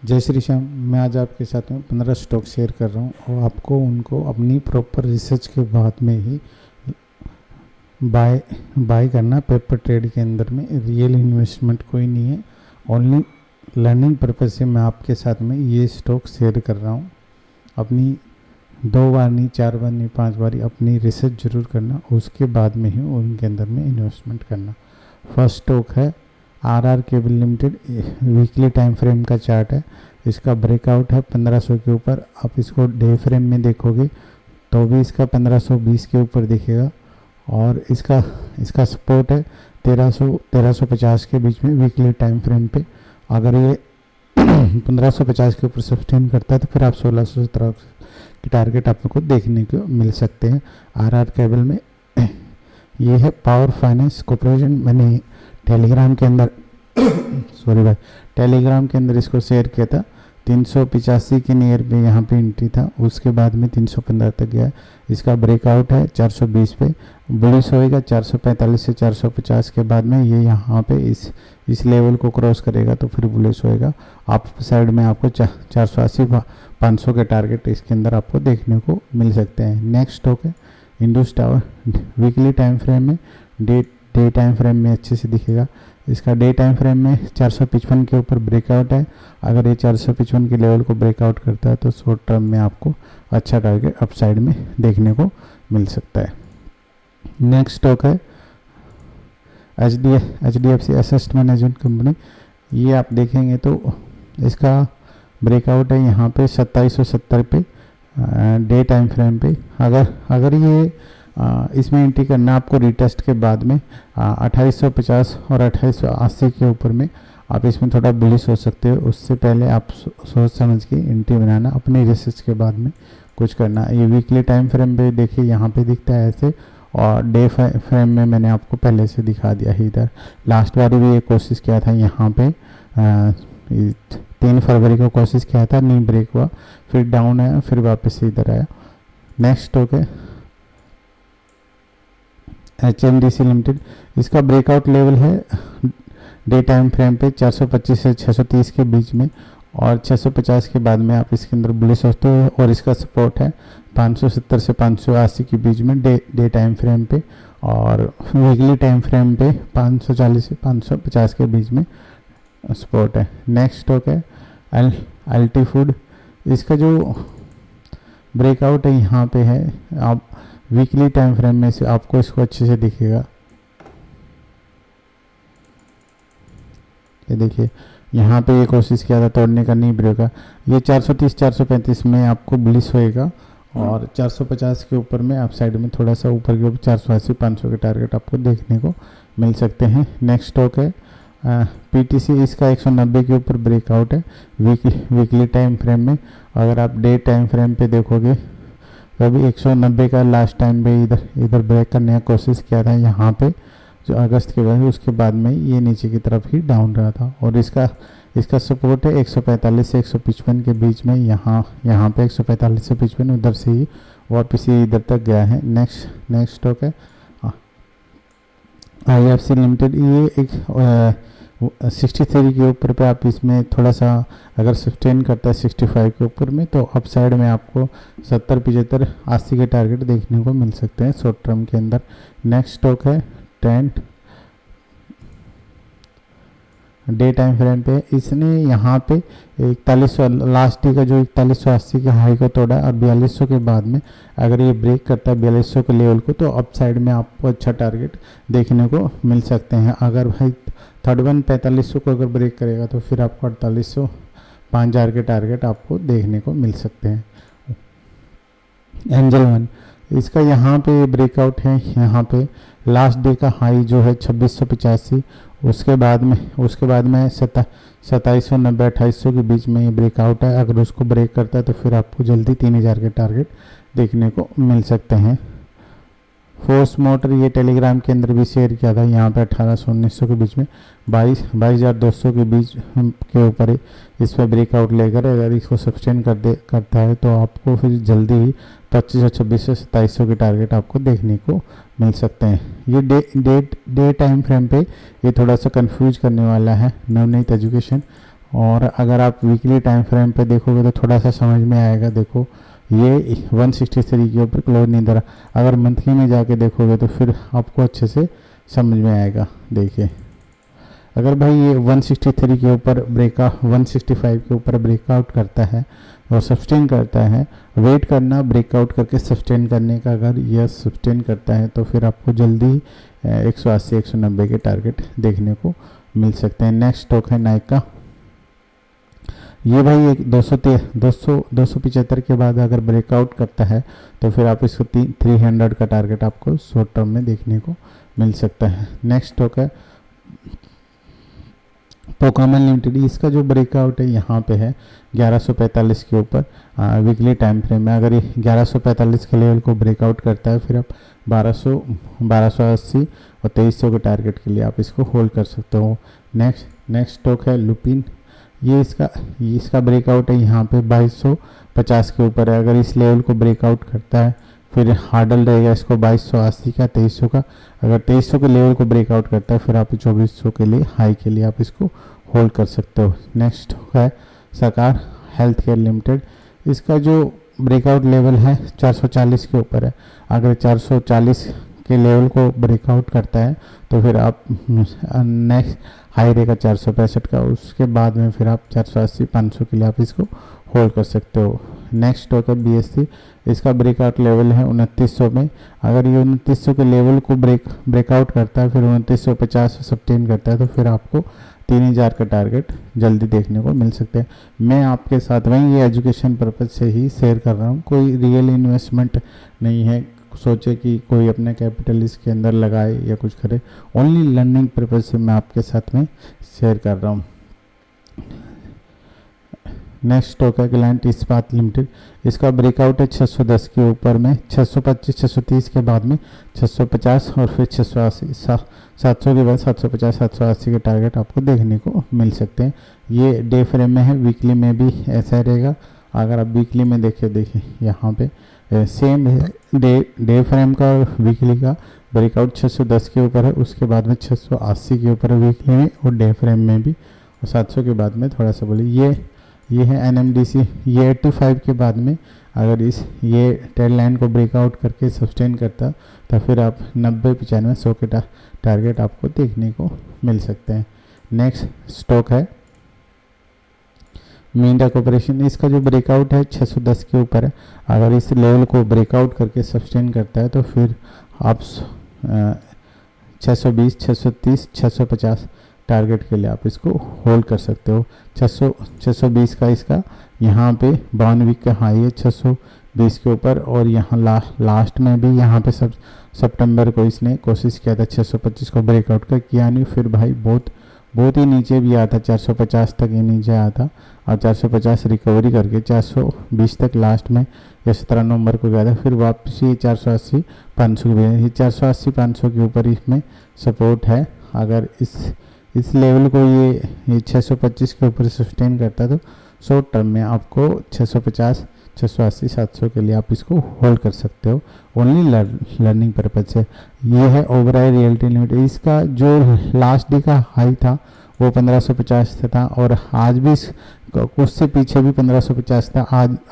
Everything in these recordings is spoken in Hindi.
जय श्री श्याम। मैं आज आपके साथ में 15 स्टॉक शेयर कर रहा हूँ और आपको उनको अपनी प्रॉपर रिसर्च के बाद में ही बाय करना। पेपर ट्रेड के अंदर में रियल इन्वेस्टमेंट कोई नहीं है, ओनली लर्निंग पर्पज से मैं आपके साथ में ये स्टॉक शेयर कर रहा हूँ। अपनी 2 बार नहीं, 4 बार नहीं, 5 बार अपनी रिसर्च जरूर करना, उसके बाद में ही उनके अंदर में इन्वेस्टमेंट करना। फर्स्ट स्टॉक है RR cable limited. Weekly time frame का चार्ट है, इसका ब्रेकआउट है 1500 के ऊपर। आप इसको डे फ्रेम में देखोगे तो भी इसका 1520 के ऊपर दिखेगा और इसका सपोर्ट है 1350 के बीच में वीकली टाइम फ्रेम पे। अगर ये 1550 के ऊपर सस्टेन करता है तो फिर आप 1617 की टारगेट आपको देखने को मिल सकते हैं आरआर केबल में। ये है पावर फाइनेंस कॉर्पोरेशन। मैंने टेलीग्राम के अंदर टेलीग्राम के अंदर इसको शेयर किया था। 385 के नियर पे यहाँ पे एंट्री था, उसके बाद में 315 तक गया। इसका ब्रेकआउट है 420 पे, बुलिश होएगा 445 से 450 के बाद में ये यहाँ पे इस लेवल को क्रॉस करेगा तो फिर बुलिश होएगा। आप साइड में आपको 480 500 के टारगेट इसके अंदर आपको देखने को मिल सकते हैं। नेक्स्ट स्टॉक है Indus tower. Weekly time frame में डे टाइम फ्रेम में अच्छे से दिखेगा। इसका डे टाइम फ्रेम में 455 के ऊपर ब्रेकआउट है। अगर ये 455 के लेवल को ब्रेकआउट करता है तो शॉर्ट टर्म में आपको अच्छा टारगेट अपसाइड में देखने को मिल सकता है। नेक्स्ट स्टॉक है HDFC एसेट मैनेजमेंट कंपनी। ये आप देखेंगे तो इसका ब्रेकआउट है यहाँ पे 2770 पे डे टाइम फ्रेम पे। अगर ये इसमें एंट्री करना आपको रिटेस्ट के बाद में 2850 और 2880 के ऊपर में आप इसमें थोड़ा बुलिश हो सकते हो। उससे पहले आप सोच समझ के एंट्री बनाना, अपने रिसर्च के बाद में कुछ करना। ये वीकली टाइम फ्रेम पे देखिए यहाँ पे दिखता है ऐसे, और डे फ्रेम में मैंने आपको पहले से दिखा दिया है। इधर लास्ट बार भी ये कोशिश किया था, यहाँ पे 3 फरवरी को कोशिश किया था, नहीं ब्रेक हुआ, फिर डाउन आया, फिर वापस से इधर आया। नेक्स्ट स्टॉक है HNDC लिमिटेड। इसका ब्रेकआउट लेवल है डे टाइम फ्रेम पे 425 से 630 के बीच में, और 650 के बाद में आप इसके अंदर बुलिश होते हो। और इसका सपोर्ट है 570 से 580 के बीच में डे टाइम फ्रेम पे, और वीकली टाइम फ्रेम पे 540 से 550 के बीच में सपोर्ट है। नेक्स्ट स्टॉक है अल्टी फूड। इसका जो ब्रेकआउट है यहाँ पे है, आप वीकली टाइम फ्रेम में से आपको इसको अच्छे से दिखेगा। ये देखिए यहाँ पे ये कोशिश किया था तोड़ने का, नहीं ब्रेक हुआ। ये 430 435 में आपको बुलिश होएगा, और 450 के ऊपर में आप साइड में थोड़ा सा ऊपर के ऊपर 480 500 के टारगेट आपको देखने को मिल सकते हैं। नेक्स्ट स्टॉक है PTC। इसका 190 के ऊपर ब्रेकआउट है वीकली टाइम फ्रेम में। अगर आप डे टाइम फ्रेम पे देखोगे तो अभी 190 का लास्ट टाइम पे इधर ब्रेक करने का कोशिश किया था यहाँ पे, जो अगस्त के बाद, उसके बाद में ये नीचे की तरफ ही डाउन रहा था। और इसका सपोर्ट है 145 से 155 के बीच में। यहाँ पे 145 से 55, उधर से ही वापस ही इधर तक गया है। नेक्स्ट स्टॉक है IFC लिमिटेड। ये एक 63 के ऊपर पे आप इसमें थोड़ा सा अगर सस्टेन करता है 65 के ऊपर में, तो अप साइड में आपको 70 75 80 के टारगेट देखने को मिल सकते हैं शॉर्ट टर्म के अंदर। नेक्स्ट स्टॉक है ट्रेंड। डे टाइम फ्रेम पे इसने यहाँ पे 4100 लास्ट डे का जो 4180 के हाई को तोड़ा, और 4200 के बाद में अगर ये ब्रेक करता है 4200 के लेवल को, तो अप साइड में आपको अच्छा टारगेट देखने को मिल सकते हैं। अगर भाई थर्ड वन 4500 को अगर ब्रेक करेगा तो फिर आपको 4800 5000 के टारगेट आपको देखने को मिल सकते हैं। Angel one. इसका यहाँ पे ब्रेकआउट है, यहाँ पे लास्ट डे का हाई जो है 2685, उसके बाद में 2790 2800 के बीच में ये ब्रेकआउट है। अगर उसको ब्रेक करता है तो फिर आपको जल्दी 3000 के टारगेट देखने को मिल सकते हैं। फोर्स मोटर, ये टेलीग्राम के अंदर भी शेयर किया था। यहाँ पे 1800 1900 के बीच में 22,200 के बीच के ऊपर इस पर ब्रेकआउट लेकर अगर इसको सस्टेन करता है तो आपको फिर जल्दी ही 2500 2600 2700 के टारगेट आपको देखने को मिल सकते हैं। ये डे टाइम फ्रेम पे ये थोड़ा सा कंफ्यूज करने वाला है नवनीत एजुकेशन, और अगर आप वीकली टाइम फ्रेम पे देखोगे तो थोड़ा सा समझ में आएगा। देखो ये 163 के ऊपर क्लोज नहीं धरा। अगर मंथली में जाके देखोगे तो फिर आपको अच्छे से समझ में आएगा। देखिए अगर भाई ये 163 के ऊपर 165 के ऊपर ब्रेकआउट करता है और सस्टेन करता है, वेट करना ब्रेकआउट करके सस्टेन करने का। अगर यह सस्टेन करता है तो फिर आपको जल्दी 180 190 के टारगेट देखने को मिल सकते हैं। नेक्स्ट स्टॉक है नाइका। ये भाई एक 275 के बाद अगर ब्रेकआउट करता है तो फिर आप इसको 300 का टारगेट आपको शॉर्ट टर्म में देखने को मिल सकता है। नेक्स्ट स्टॉक है पोकामन लिमिटेड। इसका जो ब्रेकआउट है यहाँ पे है 1145 के ऊपर वीकली टाइम फ्रेम में। अगर ये 1145 के लेवल को ब्रेकआउट करता है फिर आप 1280 और 2300 के टारगेट के लिए आप इसको होल्ड कर सकते हो। नेक्स्ट स्टॉक है लुपिन। ये इसका ब्रेकआउट है यहाँ पे 2250 के ऊपर है। अगर इस लेवल को ब्रेकआउट करता है फिर हार्डल रहेगा इसको 2280 का 2300 का। अगर 2300 के लेवल को ब्रेकआउट करता है फिर आप 2400 के लिए हाई के लिए आप इसको होल्ड कर सकते हो। नेक्स्ट है सरकार हेल्थ केयर लिमिटेड। इसका जो ब्रेकआउट लेवल है 440 के ऊपर है। अगर 440 के लेवल को ब्रेकआउट करता है तो फिर आप नेक्स्ट हाई रहेगा 465 का। उसके बाद में फिर आप 480 500 के लिए आप इसको होल्ड कर सकते हो। नेक्स्ट स्टॉक है BSC। इसका ब्रेकआउट लेवल है 2900 में। अगर ये 2900 के लेवल को ब्रेकआउट करता है फिर 2950 सस्टेन करता है तो फिर आपको 3000 का टारगेट जल्दी देखने को मिल सकते हैं। मैं आपके साथ में ये एजुकेशन पर्पज़ से ही शेयर कर रहा हूँ, कोई रियल इन्वेस्टमेंट नहीं है। सोचे कि कोई अपना कैपिटल इसके अंदर लगाए या कुछ करे, ओनली लर्निंग पर्पज़ से मैं आपके साथ में शेयर कर रहा हूँ। नेक्स्ट स्टॉक है ग्लैंट इस्पात लिमिटेड। इसका ब्रेकआउट है 610 के ऊपर में, 625 630 के बाद में 650 और फिर 680 700 के बाद 750 780 के टारगेट आपको देखने को मिल सकते हैं। ये डे फ्रेम में है, वीकली में भी ऐसा रहेगा। अगर आप वीकली में देखिए यहाँ पे सेम है, डे फ्रेम का और वीकली का ब्रेकआउट 610 के ऊपर है, उसके बाद में 680 के ऊपर है वीकली में और डे फ्रेम में भी, और 700 के बाद में थोड़ा सा बोलिए ये है NMDC। ये 85 के बाद में अगर ये ट्रेंड लाइन को ब्रेकआउट करके सस्टेन करता तो फिर आप 90 95 100 के टारगेट आपको देखने को मिल सकते हैं। नेक्स्ट स्टॉक है मीडिया कॉर्पोरेशन। इसका जो ब्रेकआउट है 610 के ऊपर है। अगर इस लेवल को ब्रेकआउट करके सस्टेन करता है तो फिर आप 620 630 650 टारगेट के लिए आप इसको होल्ड कर सकते हो। 620 का इसका यहाँ पे 52 वीक का हाई है 620 के ऊपर, और यहाँ लास्ट में भी यहाँ पे सितंबर को इसने कोशिश किया था 625 को ब्रेकआउट का, किया नहीं। फिर भाई बहुत ही नीचे भी आया था, 450 तक ही नीचे आया था और 450 रिकवरी करके 420 तक लास्ट में या 17 नवंबर को गया था। फिर वापस ये 480 500 के 480 500 के ऊपर इसमें सपोर्ट है। अगर इस लेवल को ये 625 के ऊपर सस्टेन करता है तो शॉर्ट टर्म में आपको 650 680 700 के लिए आप इसको होल्ड कर सकते हो, ओनली लर्निंग पर्पज से। ये है ओबराय रियल्टी लिमिटेड। इसका जो लास्ट डे का हाई था वो 1550 था और आज भी उससे पीछे भी 1550 था।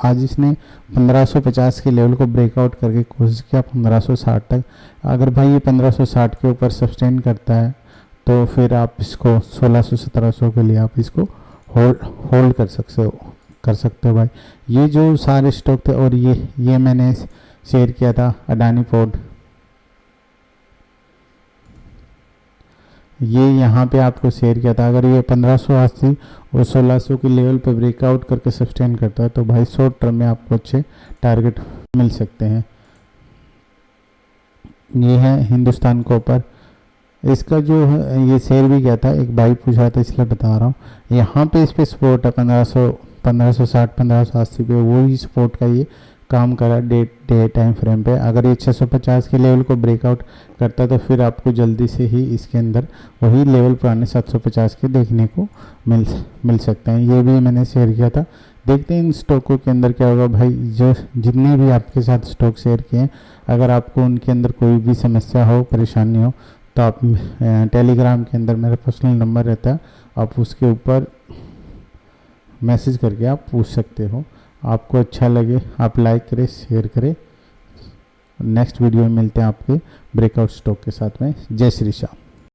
आज इसने 1550 के लेवल को ब्रेकआउट करके कोशिश किया 1560 तक। अगर भाई ये 1560 के ऊपर सस्टेन करता है तो फिर आप इसको 1600 1700 के लिए आप इसको होल्ड कर सकते हो भाई। ये जो सारे स्टॉक थे और ये मैंने शेयर किया था अडानी पोर्ट, ये यहाँ पे आपको शेयर किया था। अगर ये 1580 और 1600 के लेवल पे ब्रेकआउट करके सस्टेन करता है तो भाई शॉर्ट टर्म में आपको अच्छे टारगेट मिल सकते हैं। ये है हिंदुस्तान कॉपर। इसका जो है ये शेयर भी किया था, एक भाई पूछा था इसलिए बता रहा हूँ। यहाँ पे इस पे सपोर्ट है 1560 1580 पे, वो ही सपोर्ट का ये काम करा डे टाइम फ्रेम पे। अगर ये 650 के लेवल को ब्रेकआउट करता तो फिर आपको जल्दी से ही इसके अंदर वही लेवल पुराने 750 के देखने को मिल सकते हैं। ये भी मैंने शेयर किया था। देखते हैं इन स्टॉकों के अंदर क्या होगा भाई। जो जितने भी आपके साथ स्टॉक शेयर किए हैं, अगर आपको उनके अंदर कोई भी समस्या हो परेशानी हो तो आप टेलीग्राम के अंदर मेरा पर्सनल नंबर रहता है, आप उसके ऊपर मैसेज करके आप पूछ सकते हो। आपको अच्छा लगे आप लाइक करें, शेयर करें। नेक्स्ट वीडियो में मिलते हैं आपके ब्रेकआउट स्टॉक के साथ में। जय श्री श्याम।